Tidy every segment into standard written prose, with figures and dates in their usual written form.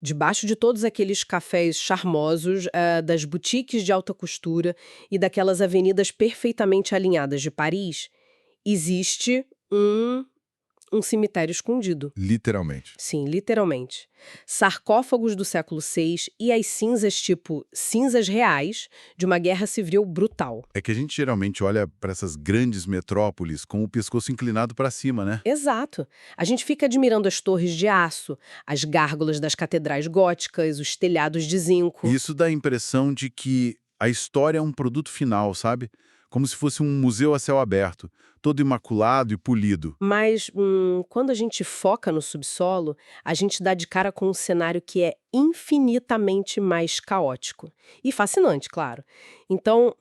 Debaixo de todos aqueles cafés charmosos, das boutiques de alta costura e daquelas avenidas perfeitamente alinhadas de Paris, existe um cemitério escondido. Literalmente. Sim, literalmente. Sarcófagos do século VI e as cinzas, tipo cinzas reais, de uma guerra civil brutal. É que a gente geralmente olha para essas grandes metrópoles com o pescoço inclinado para cima, né? Exato. A gente fica admirando as torres de aço, as gárgulas das catedrais góticas, os telhados de E zinco. isso dá a impressão de que a história é um produto final, sabe? Como se fosse um museu a céu aberto, todo imaculado e polido. Mas, quando a gente foca no subsolo, a gente dá de cara com um cenário que é infinitamente mais caótico. E fascinante, claro. Então,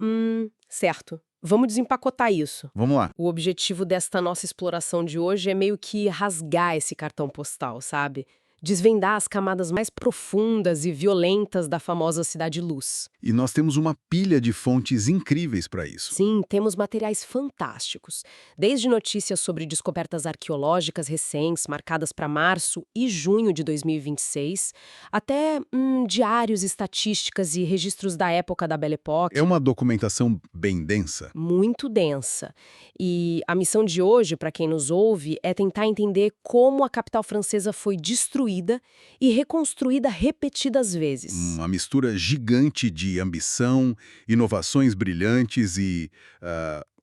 certo. Vamos desempacotar isso. Vamos lá. O objetivo desta nossa exploração de hoje é meio que rasgar esse cartão postal, sabe? Desvendar as camadas mais profundas e violentas da famosa Cidade Luz. E nós temos uma pilha de fontes incríveis para isso. Sim, temos materiais fantásticos, desde notícias sobre descobertas arqueológicas recentes, marcadas para março e junho de 2026, até diários, estatísticas e registros da época da Belle É Époque. uma documentação bem densa. Muito densa. E a missão de hoje, para quem nos ouve, é tentar entender como a capital francesa foi destruída e reconstruída repetidas vezes. Uma mistura gigante de ambição, inovações brilhantes e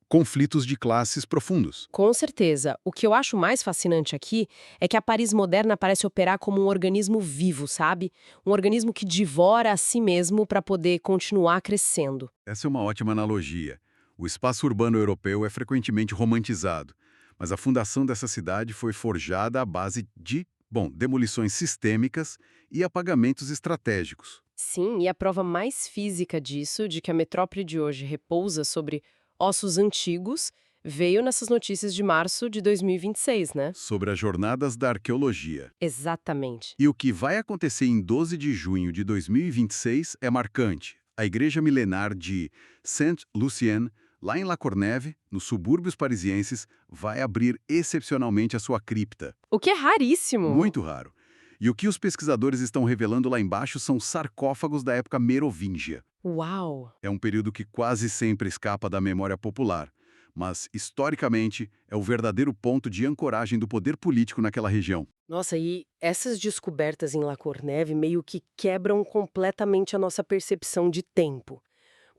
conflitos de classes profundos. Com certeza. O que eu acho mais fascinante aqui é que a Paris moderna parece operar como um organismo vivo, sabe? Um organismo que divora a si mesmo para poder continuar crescendo. Essa é uma ótima analogia. O espaço urbano europeu é frequentemente romantizado, mas a fundação dessa cidade foi forjada à base de, demolições sistêmicas e apagamentos estratégicos. Sim, e a prova mais física disso, de que a metrópole de hoje repousa sobre ossos antigos, veio nessas notícias de março de 2026, né? Sobre as jornadas da arqueologia. Exatamente. E o que vai acontecer em 12 de junho de 2026 é marcante. A igreja milenar de Saint-Lucien, lá em La Courneuve, nos subúrbios parisienses, vai abrir excepcionalmente a sua cripta. O que é raríssimo. Muito raro. E o que os pesquisadores estão revelando lá embaixo são sarcófagos da época merovíngia. Uau! É um período que quase sempre escapa da memória popular, mas, historicamente, é o verdadeiro ponto de ancoragem do poder político naquela região. Nossa, e essas descobertas em La Courneuve meio que quebram completamente a nossa percepção de tempo.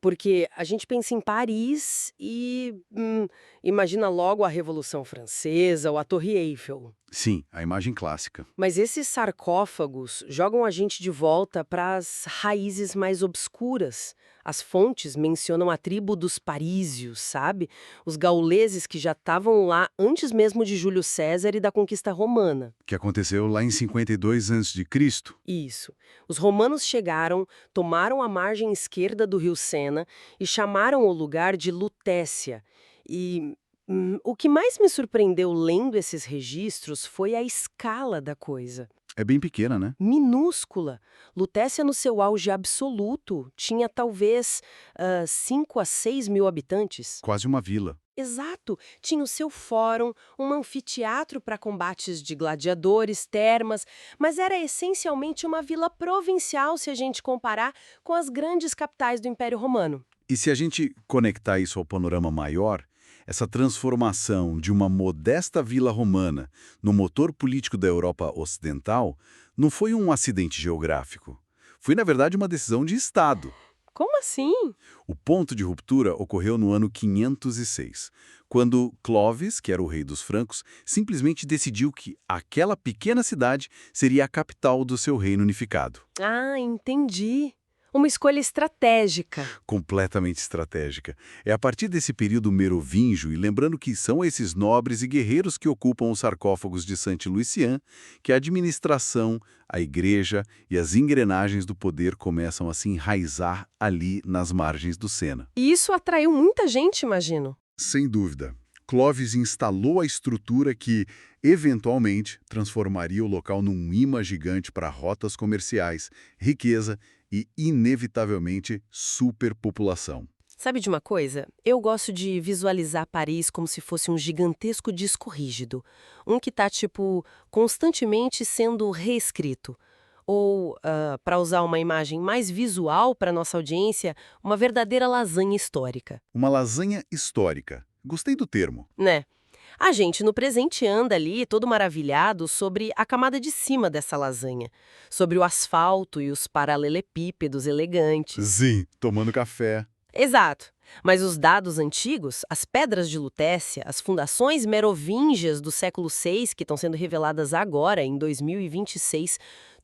Porque a gente pensa em Paris e imagina logo a Revolução Francesa ou a Torre Eiffel. Sim, a imagem clássica. Mas esses sarcófagos jogam a gente de volta para as raízes mais obscuras. As fontes mencionam a tribo dos parísios, sabe? Os gauleses que já estavam lá antes mesmo de Júlio César e da conquista romana. Que aconteceu lá em 52 a.C. Isso. Os romanos chegaram, tomaram a margem esquerda do rio Sena e chamaram o lugar de Lutécia. E o que mais me surpreendeu lendo esses registros foi a escala da coisa. É bem pequena, né? Minúscula. Lutécia, no seu auge absoluto, tinha talvez 5 a 6 mil habitantes. Quase uma vila. Exato. Tinha o seu fórum, um anfiteatro para combates de gladiadores, termas, mas era essencialmente uma vila provincial se a gente comparar com as grandes capitais do Império Romano. E se a gente conectar isso ao panorama maior, essa transformação de uma modesta vila romana no motor político da Europa Ocidental não foi um acidente geográfico. Foi, na verdade, uma decisão de Estado. Como assim? O ponto de ruptura ocorreu no ano 506, quando Clovis, que era o rei dos francos, simplesmente decidiu que aquela pequena cidade seria a capital do seu reino unificado. Ah, entendi. Uma escolha estratégica. Completamente estratégica. É a partir desse período merovingio, e lembrando que são esses nobres e guerreiros que ocupam os sarcófagos de Saint-Lucien, que a administração, a igreja e as engrenagens do poder começam a se enraizar ali nas margens do Sena. E isso atraiu muita gente, imagino. Sem dúvida. Clovis instalou a estrutura que, eventualmente, transformaria o local num imã gigante para rotas comerciais, riqueza e, inevitavelmente, superpopulação. Sabe de uma coisa? Eu gosto de visualizar Paris como se fosse um gigantesco disco rígido. Um que tá, tipo, constantemente sendo reescrito. Ou, para usar uma imagem mais visual para nossa audiência, uma verdadeira lasanha histórica, Uma lasanha histórica. Gostei do termo. né? A gente no presente anda ali todo maravilhado sobre a camada de cima dessa lasanha, sobre o asfalto e os paralelepípedos elegantes. Sim, tomando café. Exato. Mas os dados antigos, as pedras de lutécia, as fundações merovingias do século VI, que estão sendo reveladas agora, em 2026,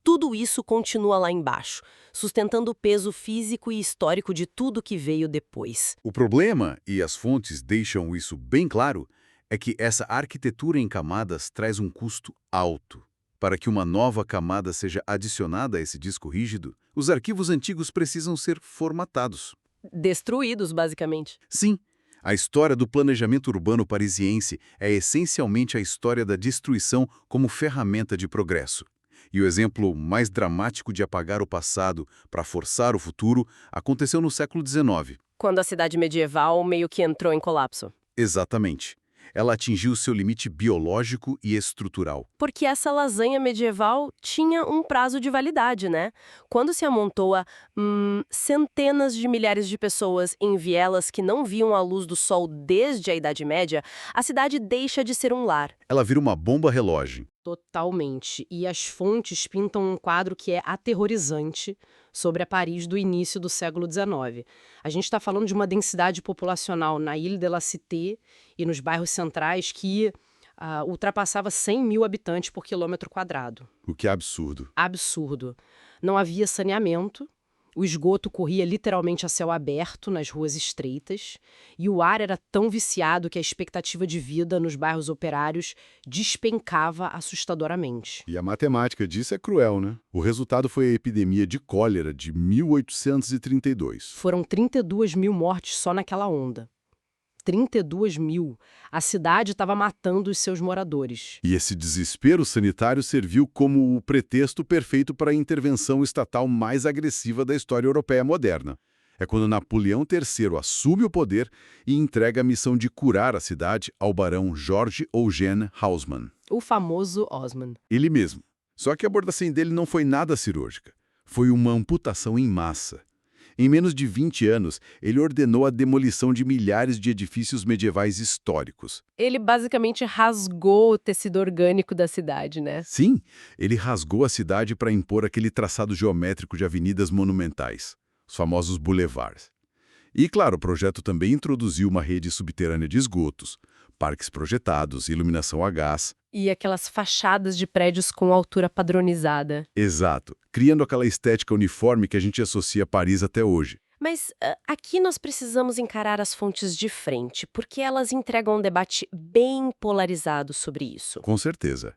tudo isso continua lá embaixo, sustentando o peso físico e histórico de tudo que veio depois. O problema, e as fontes deixam isso bem claro, é que essa arquitetura em camadas traz um custo alto. Para que uma nova camada seja adicionada a esse disco rígido, os arquivos antigos precisam ser formatados. Destruídos, basicamente. Sim, a história do planejamento urbano parisiense é essencialmente a história da destruição como ferramenta de progresso. E o exemplo mais dramático de apagar o passado para forçar o futuro aconteceu no século XIX. Quando a cidade medieval meio que entrou em colapso. Exatamente. Ela atingiu seu limite biológico e estrutural. Porque essa lasanha medieval tinha um prazo de validade, né? Quando se amontoa centenas de milhares de pessoas em vielas que não viam a luz do sol desde a Idade Média, a cidade deixa de ser um lar. Ela vira uma bomba relógio. Totalmente. E as fontes pintam um quadro que é aterrorizante sobre a Paris do início do século XIX. A gente está falando de uma densidade populacional na Ile de la Cité e nos bairros centrais que ultrapassava 100 mil habitantes por quilômetro quadrado. O que é absurdo. Absurdo. Não havia saneamento, o esgoto corria literalmente a céu aberto nas ruas estreitas e o ar era tão viciado que a expectativa de vida nos bairros operários despencava assustadoramente. E a matemática disso é cruel, né? O resultado foi a epidemia de cólera de 1832. Foram 32 mil mortes só naquela onda. 32 mil. A cidade estava matando os seus moradores. E esse desespero sanitário serviu como o pretexto perfeito para a intervenção estatal mais agressiva da história europeia moderna. É quando Napoleão III assume o poder e entrega a missão de curar a cidade ao barão George Eugène Haussmann. O famoso Osman. Ele mesmo. Só que a abordação dele não foi nada cirúrgica. Foi uma amputação em massa. Em menos de 20 anos, ele ordenou a demolição de milhares de edifícios medievais históricos. Ele basicamente rasgou o tecido orgânico da cidade, né? Sim, ele rasgou a cidade para impor aquele traçado geométrico de avenidas monumentais, os famosos boulevards. E, claro, o projeto também introduziu uma rede subterrânea de esgotos, parques projetados, iluminação a gás. E aquelas fachadas de prédios com altura padronizada. Exato, criando aquela estética uniforme que a gente associa a Paris até hoje. Mas aqui nós precisamos encarar as fontes de frente, porque elas entregam um debate bem polarizado sobre isso. Com certeza.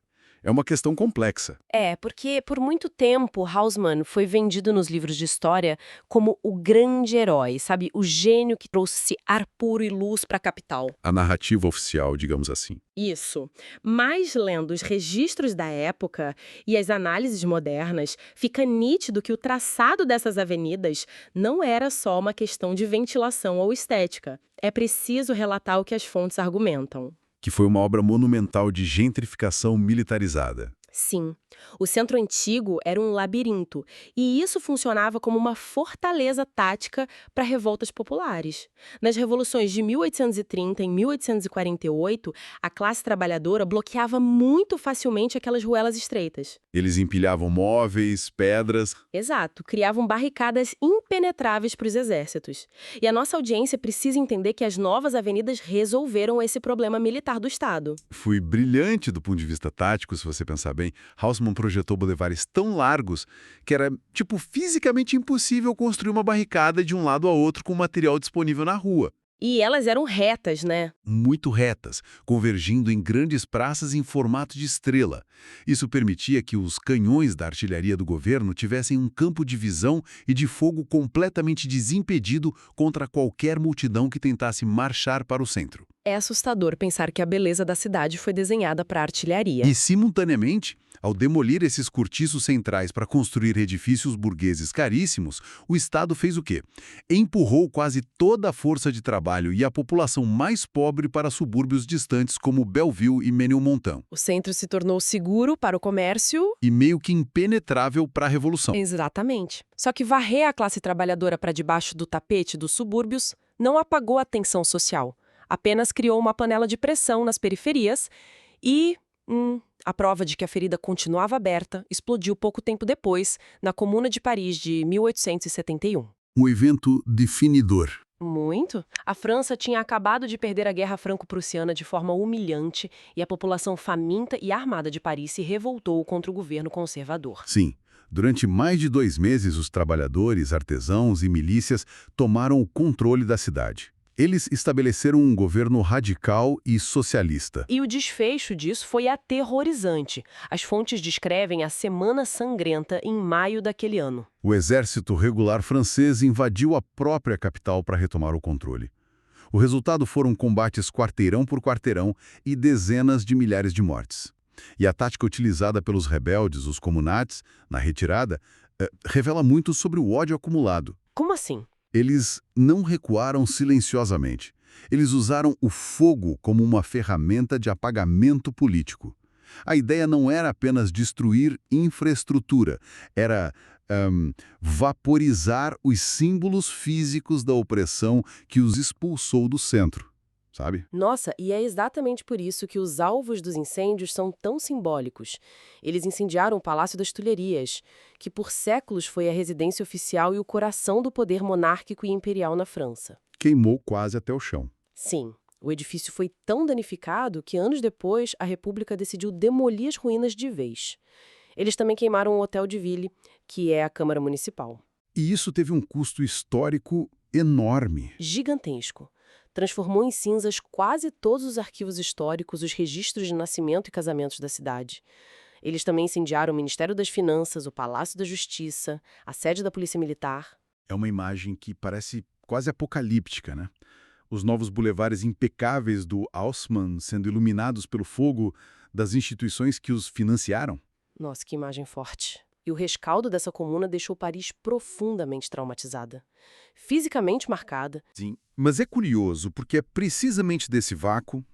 É uma questão complexa. É, porque por muito tempo Haussmann foi vendido nos livros de história como o grande herói, sabe? O gênio que trouxe ar puro e luz para a capital. A narrativa oficial, digamos assim. Isso. Mas lendo os registros da época e as análises modernas, fica nítido que o traçado dessas avenidas não era só uma questão de ventilação ou estética. É preciso relatar o que as fontes argumentam. Que foi uma obra monumental de gentrificação militarizada. Sim, o centro antigo era um labirinto, e isso funcionava como uma fortaleza tática para revoltas populares. Nas revoluções de 1830 e 1848, a classe trabalhadora bloqueava muito facilmente aquelas ruelas estreitas. Eles empilhavam móveis, pedras. Exato, criavam barricadas impenetráveis para os exércitos. E a nossa audiência precisa entender que as novas avenidas resolveram esse problema militar do Estado. Foi brilhante do ponto de vista tático, se você pensar bem. Haussmann projetou bulevares tão largos que era, fisicamente impossível construir uma barricada de um lado a outro com material disponível na rua. E elas eram retas, né? Muito retas, convergindo em grandes praças em formato de estrela. Isso permitia que os canhões da artilharia do governo tivessem um campo de visão e de fogo completamente desimpedido contra qualquer multidão que tentasse marchar para o centro. É assustador pensar que a beleza da cidade foi desenhada para artilharia. E, simultaneamente, Ao demolir esses cortiços centrais para construir edifícios burgueses caríssimos, o Estado fez o quê? Empurrou quase toda a força de trabalho e a população mais pobre para subúrbios distantes como Belleville e Ménilmontant, O centro se tornou seguro para o comércio. e meio que impenetrável para a Revolução. Exatamente. Só que varrer a classe trabalhadora para debaixo do tapete dos subúrbios não apagou a tensão social. Apenas criou uma panela de pressão nas periferias e, a prova de que a ferida continuava aberta explodiu pouco tempo depois, na Comuna de Paris de 1871. Um evento definidor. Muito. A França tinha acabado de perder a Guerra Franco-Prussiana de forma humilhante e a população faminta e armada de Paris se revoltou contra o governo conservador. Sim, durante mais de 2 meses, os trabalhadores, artesãos e milícias tomaram o controle da cidade. Eles estabeleceram um governo radical e socialista. E o desfecho disso foi aterrorizante. As fontes descrevem a Semana Sangrenta em maio daquele ano. O exército regular francês invadiu a própria capital para retomar o controle. O resultado foram combates quarteirão por quarteirão e dezenas de milhares de mortes. E a tática utilizada pelos rebeldes, os comunates, na retirada, revela muito sobre o ódio acumulado. Como assim? Eles não recuaram silenciosamente. Eles usaram o fogo como uma ferramenta de apagamento político. A ideia não era apenas destruir infraestrutura, era vaporizar os símbolos físicos da opressão que os expulsou do centro, sabe? Nossa, e é exatamente por isso que os alvos dos incêndios são tão simbólicos. Eles incendiaram o Palácio das Tulherias, que por séculos foi a residência oficial e o coração do poder monárquico e imperial na França. Queimou quase até o chão. Sim, o edifício foi tão danificado que anos depois a República decidiu demolir as ruínas de vez. Eles também queimaram o Hotel de Ville, que é a Câmara Municipal. E isso teve um custo histórico enorme. Gigantesco. Transformou em cinzas quase todos os arquivos históricos, os registros de nascimento e casamentos da cidade. Eles também incendiaram o Ministério das Finanças, o Palácio da Justiça, a sede da Polícia Militar. É uma imagem que parece quase apocalíptica, né? Os novos bulevares impecáveis do Haussmann sendo iluminados pelo fogo das instituições que os financiaram. Nossa, que imagem forte. E o rescaldo dessa comuna deixou Paris profundamente traumatizada. Fisicamente marcada. Sim, mas é curioso, porque é precisamente desse vácuo,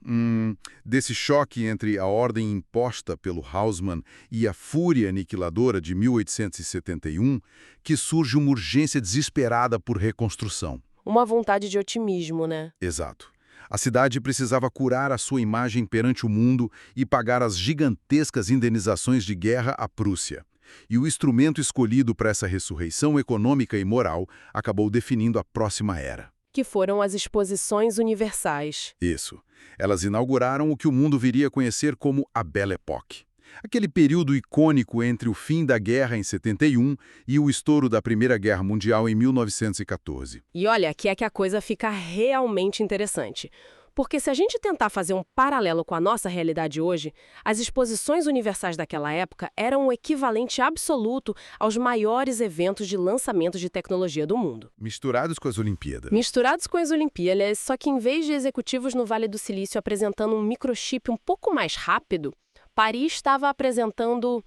desse choque entre a ordem imposta pelo Haussmann e a fúria aniquiladora de 1871, que surge uma urgência desesperada por reconstrução. Uma vontade de otimismo, né? Exato. A cidade precisava curar a sua imagem perante o mundo e pagar as gigantescas indenizações de guerra à Prússia. E o instrumento escolhido para essa ressurreição econômica e moral acabou definindo a próxima era. Que foram as exposições universais. Isso. Elas inauguraram o que o mundo viria a conhecer como a Belle Époque. Aquele período icônico entre o fim da guerra em 71 e o estouro da Primeira Guerra Mundial em 1914. E olha, aqui é que a coisa fica realmente interessante. Porque se a gente tentar fazer um paralelo com a nossa realidade hoje, as exposições universais daquela época eram o equivalente absoluto aos maiores eventos de lançamento de tecnologia do mundo. Misturados com as Olimpíadas. Misturados com as Olimpíadas, só que em vez de executivos no Vale do Silício apresentando um microchip um pouco mais rápido, Paris estava apresentando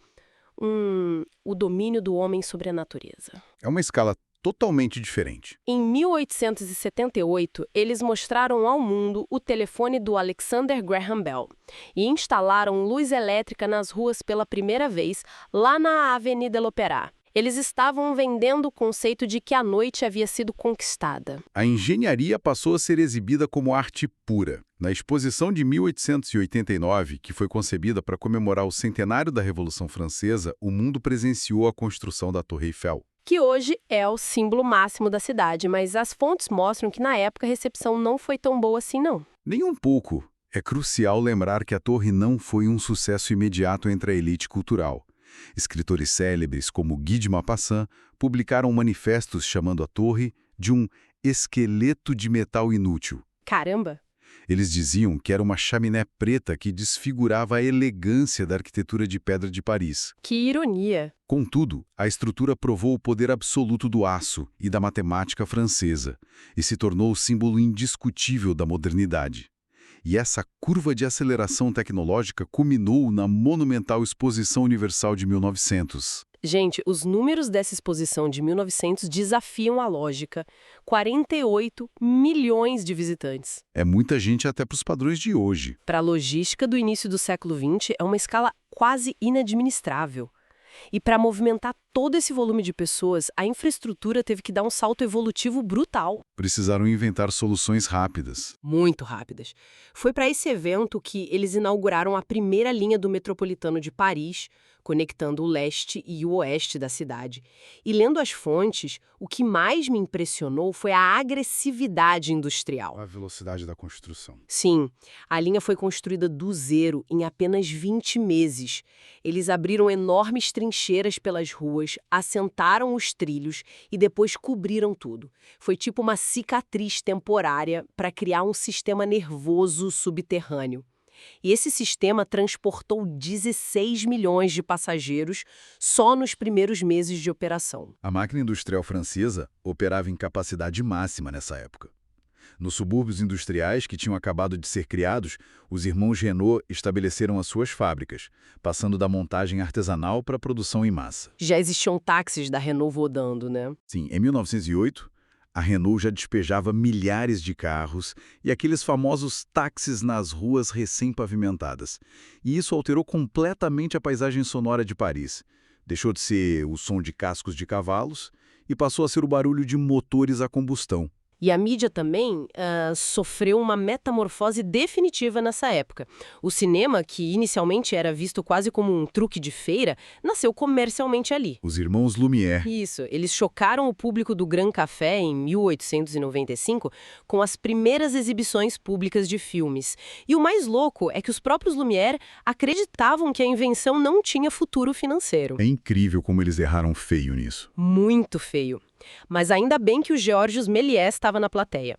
o domínio do homem sobre a natureza. É uma escala totalmente diferente. Em 1878, eles mostraram ao mundo o telefone do Alexander Graham Bell e instalaram luz elétrica nas ruas pela primeira vez, lá na Avenida de l'Opéra. Eles estavam vendendo o conceito de que a noite havia sido conquistada. A engenharia passou a ser exibida como arte pura. Na exposição de 1889, que foi concebida para comemorar o centenário da Revolução Francesa, o mundo presenciou a construção da Torre Eiffel. Que hoje é o símbolo máximo da cidade, mas as fontes mostram que na época a recepção não foi tão boa assim não. Nem um pouco. É crucial lembrar que a torre não foi um sucesso imediato entre a elite cultural. Escritores célebres como Guy de Maupassant publicaram manifestos chamando a torre de um esqueleto de metal inútil. Caramba! Eles diziam que era uma chaminé preta que desfigurava a elegância da arquitetura de pedra de Paris. Que ironia! Contudo, a estrutura provou o poder absoluto do aço e da matemática francesa e se tornou o símbolo indiscutível da modernidade. E essa curva de aceleração tecnológica culminou na monumental Exposição Universal de 1900. Gente, os números dessa exposição de 1900 desafiam a lógica. 48 milhões de visitantes. É muita gente até para os padrões de hoje. Para a logística do início do século XX, é uma escala quase inadministrável. E para movimentar todo esse volume de pessoas, a infraestrutura teve que dar um salto evolutivo brutal. Precisaram inventar soluções rápidas. Muito rápidas. Foi para esse evento que eles inauguraram a primeira linha do metropolitano de Paris, conectando o leste e o oeste da cidade. E lendo as fontes, o que mais me impressionou foi a agressividade industrial. A velocidade da construção. Sim, a linha foi construída do zero em apenas 20 meses. Eles abriram enormes trincheiras pelas ruas, assentaram os trilhos e depois cobriram tudo. Foi tipo uma cicatriz temporária para criar um sistema nervoso subterrâneo. E esse sistema transportou 16 milhões de passageiros só nos primeiros meses de operação. A máquina industrial francesa operava em capacidade máxima nessa época. Nos subúrbios industriais que tinham acabado de ser criados, os irmãos Renault estabeleceram as suas fábricas, passando da montagem artesanal para a produção em massa. Já existiam táxis da Renault rodando, né? Sim, em 1908, a Renault já despejava milhares de carros e aqueles famosos táxis nas ruas recém-pavimentadas. E isso alterou completamente a paisagem sonora de Paris. Deixou de ser o som de cascos de cavalos e passou a ser o barulho de motores a combustão. E a mídia também sofreu uma metamorfose definitiva nessa época. O cinema, que inicialmente era visto quase como um truque de feira, nasceu comercialmente ali. Os irmãos Lumière. Isso, eles chocaram o público do Grand Café em 1895 com as primeiras exibições públicas de filmes. E o mais louco é que os próprios Lumière acreditavam que a invenção não tinha futuro financeiro. É incrível como eles erraram feio nisso. Muito feio. Mas ainda bem que o Georges Méliès estava na plateia.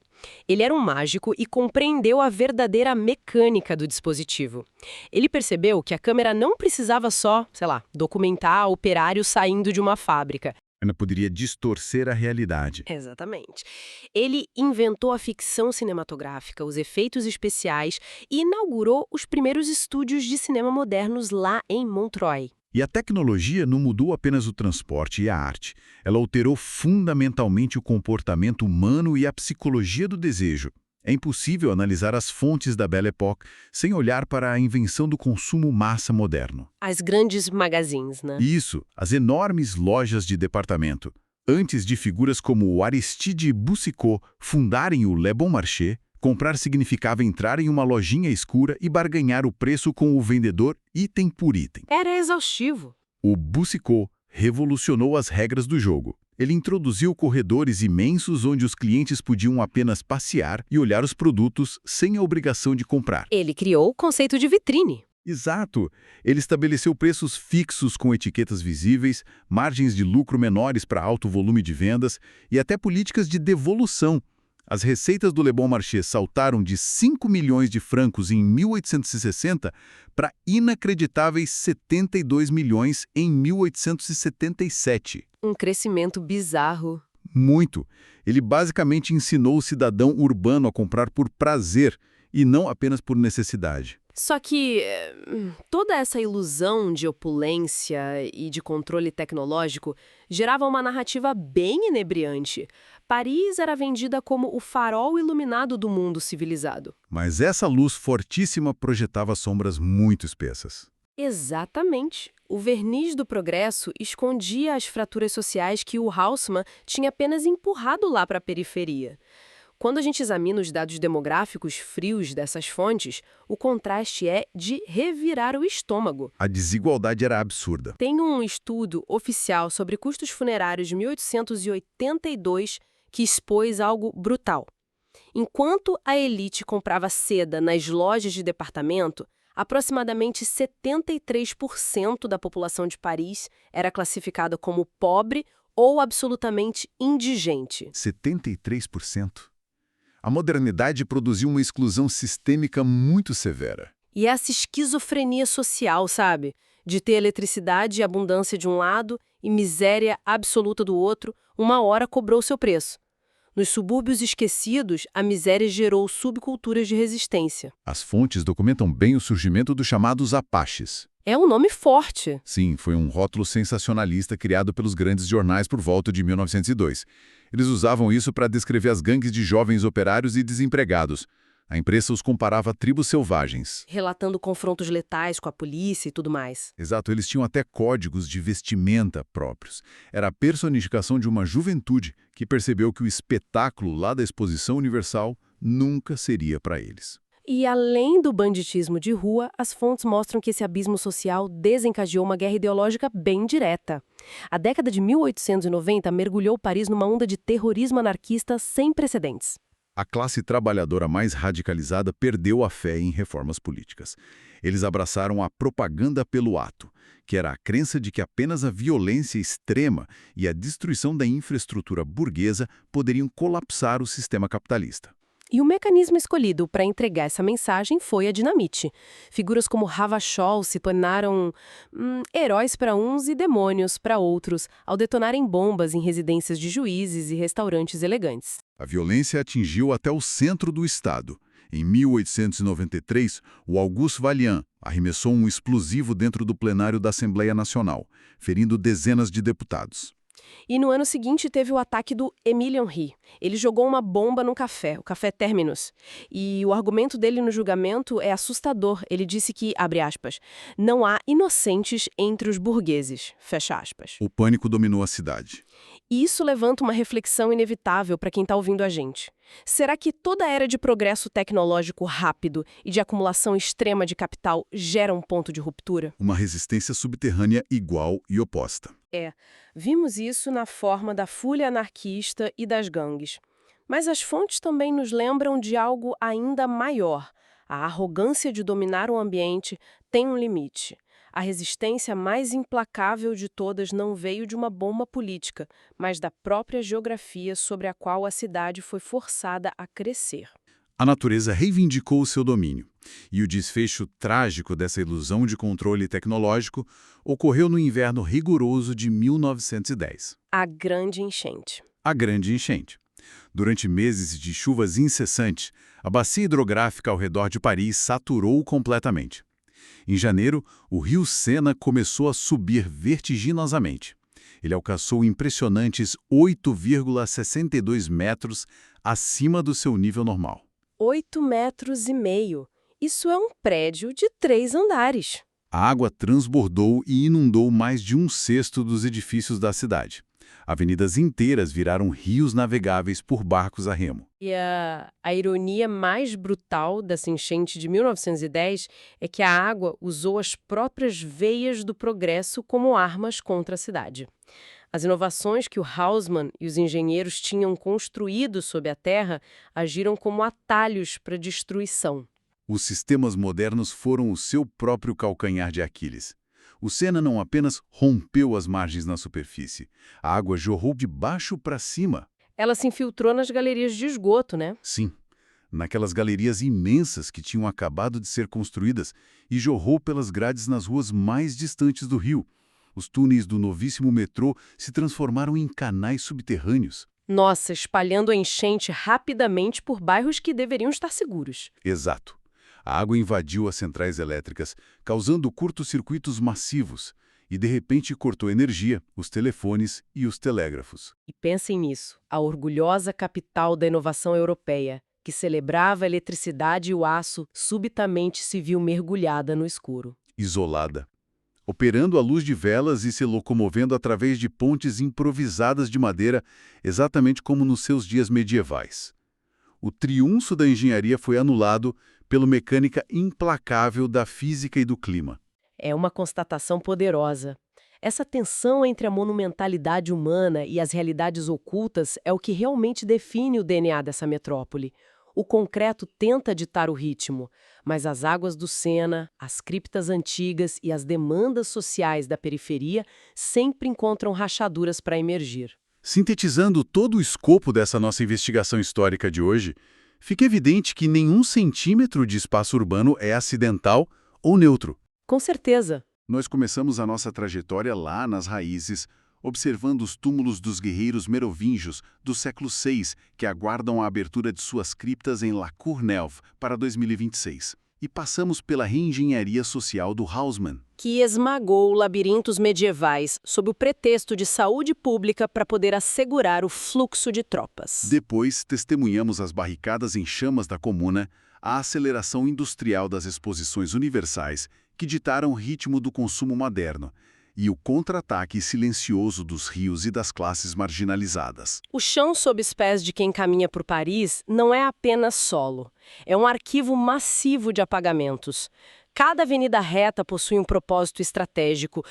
Ele era um mágico e compreendeu a verdadeira mecânica do dispositivo. Ele percebeu que a câmera não precisava só, documentar operários saindo de uma fábrica. Ainda poderia distorcer a realidade. Exatamente. Ele inventou a ficção cinematográfica, os efeitos especiais e inaugurou os primeiros estúdios de cinema modernos lá em Montreuil. E a tecnologia não mudou apenas o transporte e a arte. Ela alterou fundamentalmente o comportamento humano e a psicologia do desejo. É impossível analisar as fontes da Belle Époque sem olhar para a invenção do consumo massa moderno. As grandes magazines, né? Isso, as enormes lojas de departamento. Antes de figuras como o Aristide Boucicaut fundarem o Le Bon Marché, comprar significava entrar em uma lojinha escura e barganhar o preço com o vendedor item por item. Era exaustivo. O Boucicaut revolucionou as regras do jogo. Ele introduziu corredores imensos onde os clientes podiam apenas passear e olhar os produtos sem a obrigação de comprar. Ele criou o conceito de vitrine. Exato! Ele estabeleceu preços fixos com etiquetas visíveis, margens de lucro menores para alto volume de vendas e até políticas de devolução. As receitas do Le Bon Marché saltaram de 5 milhões de francos em 1860 para inacreditáveis 72 milhões em 1877. Um crescimento bizarro. Muito. Ele basicamente ensinou o cidadão urbano a comprar por prazer e não apenas por necessidade. Só que toda essa ilusão de opulência e de controle tecnológico gerava uma narrativa bem inebriante. Paris era vendida como o farol iluminado do mundo civilizado. Mas essa luz fortíssima projetava sombras muito espessas. Exatamente. O verniz do progresso escondia as fraturas sociais que o Haussmann tinha apenas empurrado lá para a periferia. Quando a gente examina os dados demográficos frios dessas fontes, o contraste é de revirar o estômago. A desigualdade era absurda. Tem um estudo oficial sobre custos funerários de 1882 que expôs algo brutal. Enquanto a elite comprava seda nas lojas de departamento, aproximadamente 73% da população de Paris era classificada como pobre ou absolutamente indigente. 73%? A modernidade produziu uma exclusão sistêmica muito severa. E essa esquizofrenia social, sabe? De ter eletricidade e abundância de um lado e miséria absoluta do outro, uma hora cobrou seu preço. Nos subúrbios esquecidos, a miséria gerou subculturas de resistência. As fontes documentam bem o surgimento dos chamados Apaches. É um nome forte. Sim, foi um rótulo sensacionalista criado pelos grandes jornais por volta de 1902. Eles usavam isso para descrever as gangues de jovens operários e desempregados. A imprensa os comparava a tribos selvagens. Relatando confrontos letais com a polícia e tudo mais. Exato, eles tinham até códigos de vestimenta próprios. Era a personificação de uma juventude que percebeu que o espetáculo lá da Exposição Universal nunca seria para eles. E além do banditismo de rua, as fontes mostram que esse abismo social desencadeou uma guerra ideológica bem direta. A década de 1890 mergulhou Paris numa onda de terrorismo anarquista sem precedentes. A classe trabalhadora mais radicalizada perdeu a fé em reformas políticas. Eles abraçaram a propaganda pelo ato, que era a crença de que apenas a violência extrema e a destruição da infraestrutura burguesa poderiam colapsar o sistema capitalista. E o mecanismo escolhido para entregar essa mensagem foi a dinamite. Figuras como Ravachol se tornaram heróis para uns e demônios para outros, ao detonarem bombas em residências de juízes e restaurantes elegantes. A violência atingiu até o centro do Estado. Em 1893, o Auguste Vaillant arremessou um explosivo dentro do plenário da Assembleia Nacional, ferindo dezenas de deputados. E no ano seguinte teve o ataque do Émile Henry. Ele jogou uma bomba no café, o Café Terminus. E o argumento dele no julgamento é assustador. Ele disse que, abre aspas, não há inocentes entre os burgueses, fecha aspas. O pânico dominou a cidade. E isso levanta uma reflexão inevitável para quem está ouvindo a gente. Será que toda era de progresso tecnológico rápido e de acumulação extrema de capital gera um ponto de ruptura? Uma resistência subterrânea igual e oposta. Vimos isso na forma da fúria anarquista e das gangues. Mas as fontes também nos lembram de algo ainda maior. A arrogância de dominar o ambiente tem um limite. A resistência mais implacável de todas não veio de uma bomba política, mas da própria geografia sobre a qual a cidade foi forçada a crescer. A natureza reivindicou o seu domínio, e o desfecho trágico dessa ilusão de controle tecnológico ocorreu no inverno rigoroso de 1910. A grande enchente. A grande enchente. Durante meses de chuvas incessantes, a bacia hidrográfica ao redor de Paris saturou completamente. Em janeiro, o rio Sena começou a subir vertiginosamente. Ele alcançou impressionantes 8,62 metros acima do seu nível normal. 8,5 metros. Isso é um prédio de 3 andares. A água transbordou e inundou mais de 1/6 dos edifícios da cidade. Avenidas inteiras viraram rios navegáveis por barcos a remo. E a ironia mais brutal dessa enchente de 1910 é que a água usou as próprias veias do progresso como armas contra a cidade. As inovações que o Haussmann e os engenheiros tinham construído sob a terra agiram como atalhos para a destruição. Os sistemas modernos foram o seu próprio calcanhar de Aquiles. O Sena não apenas rompeu as margens na superfície, a água jorrou de baixo para cima. Ela se infiltrou nas galerias de esgoto, né? Sim, naquelas galerias imensas que tinham acabado de ser construídas e jorrou pelas grades nas ruas mais distantes do rio. Os túneis do novíssimo metrô se transformaram em canais subterrâneos. Nossa, espalhando a enchente rapidamente por bairros que deveriam estar seguros. Exato. A água invadiu as centrais elétricas, causando curtos-circuitos massivos, e de repente cortou energia, os telefones e os telégrafos. E pensem nisso, a orgulhosa capital da inovação europeia, que celebrava a eletricidade e o aço, subitamente se viu mergulhada no escuro. Isolada. Operando à luz de velas e se locomovendo através de pontes improvisadas de madeira, exatamente como nos seus dias medievais. O triunfo da engenharia foi anulado pela mecânica implacável da física e do clima. É uma constatação poderosa. Essa tensão entre a monumentalidade humana e as realidades ocultas é o que realmente define o DNA dessa metrópole. O concreto tenta ditar o ritmo, mas as águas do Sena, as criptas antigas e as demandas sociais da periferia sempre encontram rachaduras para emergir. Sintetizando todo o escopo dessa nossa investigação histórica de hoje, fica evidente que nenhum centímetro de espaço urbano é acidental ou neutro. Com certeza. Nós começamos a nossa trajetória lá nas raízes, observando os túmulos dos guerreiros merovingios do século VI, que aguardam a abertura de suas criptas em La Courneuve para 2026. E passamos pela reengenharia social do Haussmann, que esmagou labirintos medievais sob o pretexto de saúde pública para poder assegurar o fluxo de tropas. Depois, testemunhamos as barricadas em chamas da Comuna, a aceleração industrial das exposições universais que ditaram o ritmo do consumo moderno, e o contra-ataque silencioso dos rios e das classes marginalizadas. O chão sob os pés de quem caminha por Paris não é apenas solo. É um arquivo massivo de apagamentos. Cada avenida reta possui um propósito estratégico,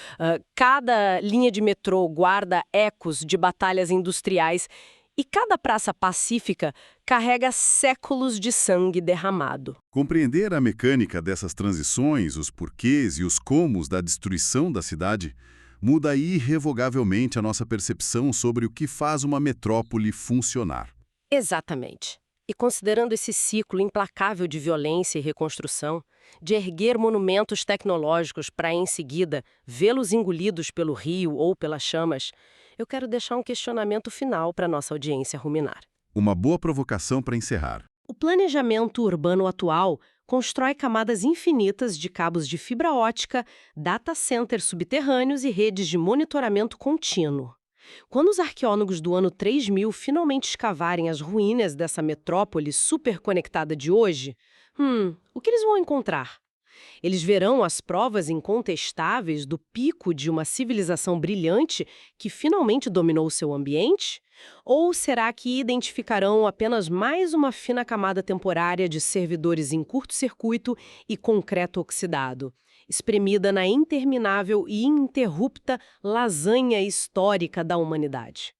cada linha de metrô guarda ecos de batalhas industriais e cada praça pacífica carrega séculos de sangue derramado. Compreender a mecânica dessas transições, os porquês e os comos da destruição da cidade, muda irrevogavelmente a nossa percepção sobre o que faz uma metrópole funcionar. Exatamente. E considerando esse ciclo implacável de violência e reconstrução, de erguer monumentos tecnológicos para, em seguida, vê-los engolidos pelo rio ou pelas chamas, eu quero deixar um questionamento final para nossa audiência ruminar. Uma boa provocação para encerrar. O planejamento urbano atual constrói camadas infinitas de cabos de fibra ótica, data centers subterrâneos e redes de monitoramento contínuo. Quando os arqueólogos do ano 3000 finalmente escavarem as ruínas dessa metrópole superconectada de hoje, o que eles vão encontrar? Eles verão as provas incontestáveis do pico de uma civilização brilhante que finalmente dominou seu ambiente? Ou será que identificarão apenas mais uma fina camada temporária de servidores em curto-circuito e concreto oxidado, espremida na interminável e ininterrupta lasanha histórica da humanidade?